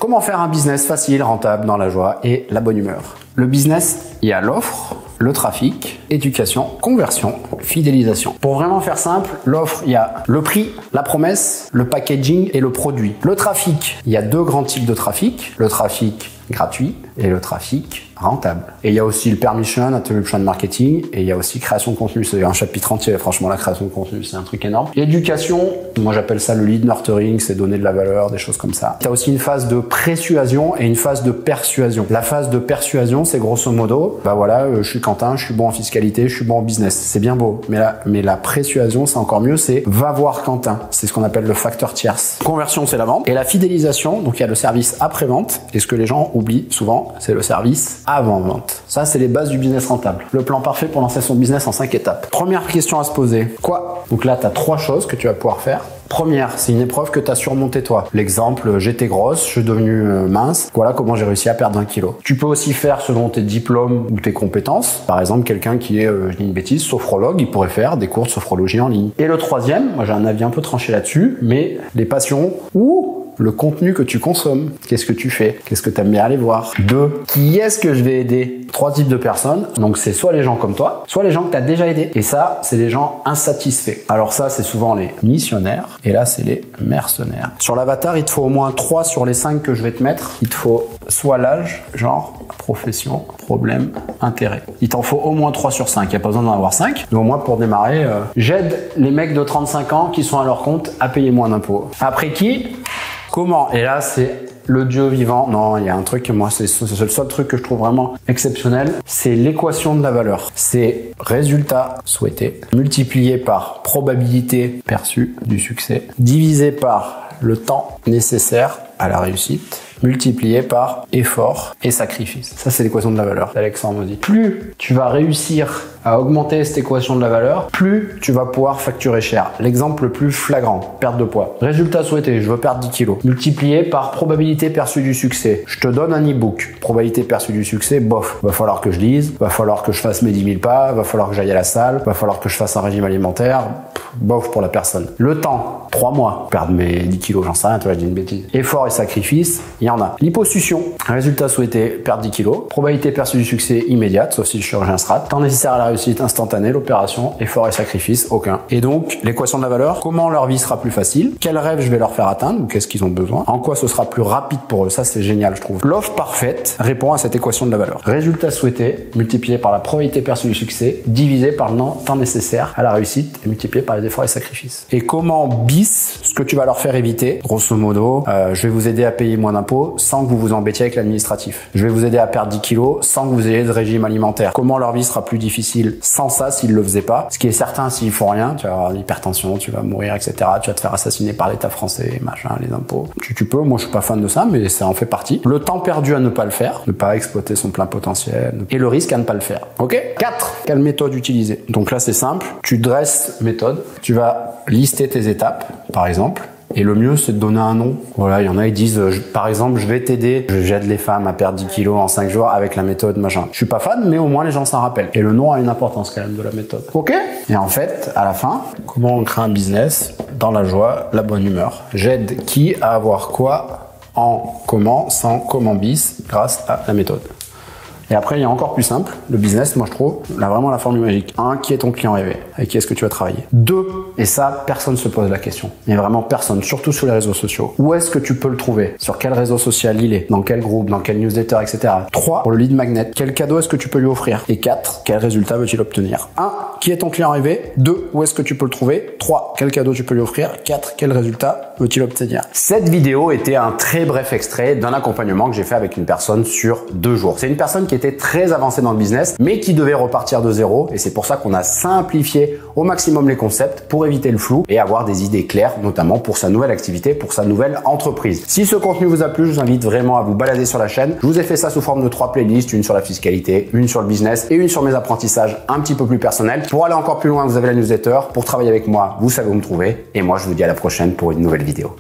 Comment faire un business facile, rentable, dans la joie et la bonne humeur? Le business, il y a l'offre, le trafic, éducation, conversion, fidélisation. Pour vraiment faire simple, l'offre, il y a le prix, la promesse, le packaging et le produit. Le trafic, il y a deux grands types de trafic. Le trafic gratuit et le trafic rentable. Et il y a aussi le permission, attribution marketing, et il y a aussi création de contenu. C'est un chapitre entier, franchement, la création de contenu, c'est un truc énorme. L'éducation, moi j'appelle ça le lead nurturing, c'est donner de la valeur, des choses comme ça. Tu as aussi une phase de persuasion et une phase de persuasion. La phase de persuasion, c'est grosso modo, bah voilà, je suis Quentin, je suis bon en fiscalité, je suis bon en business. C'est bien beau, mais la persuasion, c'est encore mieux, c'est va voir Quentin. C'est ce qu'on appelle le facteur tierce. Conversion, c'est la vente. Et la fidélisation, donc il y a le service après-vente. Et ce que les gens oublient souvent, c'est le service avant-vente. Ça, c'est les bases du business rentable. Le plan parfait pour lancer son business en 5 étapes. Première question à se poser. Quoi? Donc là, tu as 3 choses que tu vas pouvoir faire. Première, c'est une épreuve que tu as surmontée toi. L'exemple, j'étais grosse, je suis devenu mince. Voilà comment j'ai réussi à perdre 1 kilo. Tu peux aussi faire selon tes diplômes ou tes compétences. Par exemple, quelqu'un qui est, je dis une bêtise, sophrologue, il pourrait faire des cours de sophrologie en ligne. Et le troisième, moi j'ai un avis un peu tranché là-dessus, mais les passions ou le contenu que tu consommes. Qu'est-ce que tu fais? Qu'est-ce que tu aimes bien aller voir? 2. Qui est-ce que je vais aider? 3 types de personnes. Donc c'est soit les gens comme toi, soit les gens que tu as déjà aidés. Et ça, c'est les gens insatisfaits. Alors ça, c'est souvent les missionnaires. Et là, c'est les mercenaires. Sur l'avatar, il te faut au moins 3 sur les 5 que je vais te mettre. Il te faut soit l'âge, genre, profession, problème, intérêt. Il t'en faut au moins 3 sur 5. Il n'y a pas besoin d'en avoir 5. Mais au moins, pour démarrer, j'aide les mecs de 35 ans qui sont à leur compte à payer moins d'impôts. Après qui? Comment? Et là, c'est le Dieu vivant. Non, il y a un truc, moi, c'est le seul truc que je trouve vraiment exceptionnel. C'est l'équation de la valeur. C'est résultat souhaité multiplié par probabilité perçue du succès divisé par le temps nécessaire à la réussite multiplié par effort et sacrifice. Ça, c'est l'équation de la valeur. Alexandre me dit, plus tu vas réussir à augmenter cette équation de la valeur, plus tu vas pouvoir facturer cher. L'exemple le plus flagrant, perte de poids. Résultat souhaité, je veux perdre 10 kilos. Multiplié par probabilité perçue du succès. Je te donne un e-book. Probabilité perçue du succès, bof. Va falloir que je lise, va falloir que je fasse mes 10 000 pas, va falloir que j'aille à la salle, va falloir que je fasse un régime alimentaire. Bof pour la personne. Le temps, 3 mois. Perdre mes 10 kilos, j'en sais rien, tu vois, je dis une bêtise. Effort et sacrifice, il y en a. Liposuction, résultat souhaité, perdre 10 kilos. Probabilité perçue du succès immédiate, sauf si le chirurgien se rate. Temps nécessaire à la réussite instantanée, l'opération, effort et sacrifice, aucun. Et donc, l'équation de la valeur, comment leur vie sera plus facile, quel rêve je vais leur faire atteindre, ou qu'est-ce qu'ils ont besoin, en quoi ce sera plus rapide pour eux, ça c'est génial je trouve. L'offre parfaite répond à cette équation de la valeur. Résultat souhaité, multiplié par la probabilité perçue du succès, divisé par le temps nécessaire à la réussite, et multiplié par les efforts et sacrifices. Et comment bis, ce que tu vas leur faire éviter, grosso modo, je vais vous aider à payer moins d'impôts sans que vous vous embêtiez avec l'administratif. Je vais vous aider à perdre 10 kilos sans que vous ayez de régime alimentaire. Comment leur vie sera plus difficile sans ça s'ils le faisaient pas. Ce qui est certain, s'ils font rien, tu vas avoir l'hypertension, tu vas mourir, etc. Tu vas te faire assassiner par l'État français, machin, les impôts. Tu peux, moi je suis pas fan de ça, mais ça en fait partie. Le temps perdu à ne pas le faire, ne pas exploiter son plein potentiel, et le risque à ne pas le faire. Ok? 4. Quelle méthode utiliser? Donc là c'est simple, tu dresses méthode, tu vas lister tes étapes, par exemple. Et le mieux, c'est de donner un nom. Voilà, il y en a, ils disent, par exemple, je vais t'aider, j'aide les femmes à perdre 10 kilos en 5 jours avec la méthode machin. Je suis pas fan, mais au moins les gens s'en rappellent. Et le nom a une importance quand même de la méthode. Ok? Et en fait, à la fin, comment on crée un business dans la joie, la bonne humeur? J'aide qui à avoir quoi, en comment, sans comment bis, grâce à la méthode. Et après, il y a encore plus simple, le business, moi je trouve, là vraiment la formule magique. 1, qui est ton client rêvé? Avec qui est-ce que tu vas travailler? 2, et ça, personne se pose la question. Mais vraiment personne, surtout sur les réseaux sociaux. Où est-ce que tu peux le trouver? Sur quel réseau social il est? Dans quel groupe? Dans quel newsletter, etc. 3, pour le lead magnet, quel cadeau est-ce que tu peux lui offrir? Et 4, quel résultat veut-il obtenir? 1, qui est ton client rêvé? 2, où est-ce que tu peux le trouver? 3, quel cadeau tu peux lui offrir? 4, quel résultat veut-il obtenir? Cette vidéo était un très bref extrait d'un accompagnement que j'ai fait avec une personne sur 2 jours. C'est une personne qui était très avancée dans le business, mais qui devait repartir de zéro. Et c'est pour ça qu'on a simplifié au maximum les concepts pour éviter le flou et avoir des idées claires, notamment pour sa nouvelle activité, pour sa nouvelle entreprise. Si ce contenu vous a plu, je vous invite vraiment à vous balader sur la chaîne. Je vous ai fait ça sous forme de 3 playlists, une sur la fiscalité, une sur le business et une sur mes apprentissages un petit peu plus personnels. Pour aller encore plus loin, vous avez la newsletter. Pour travailler avec moi, vous savez où me trouver. Et moi, je vous dis à la prochaine pour une nouvelle vidéo.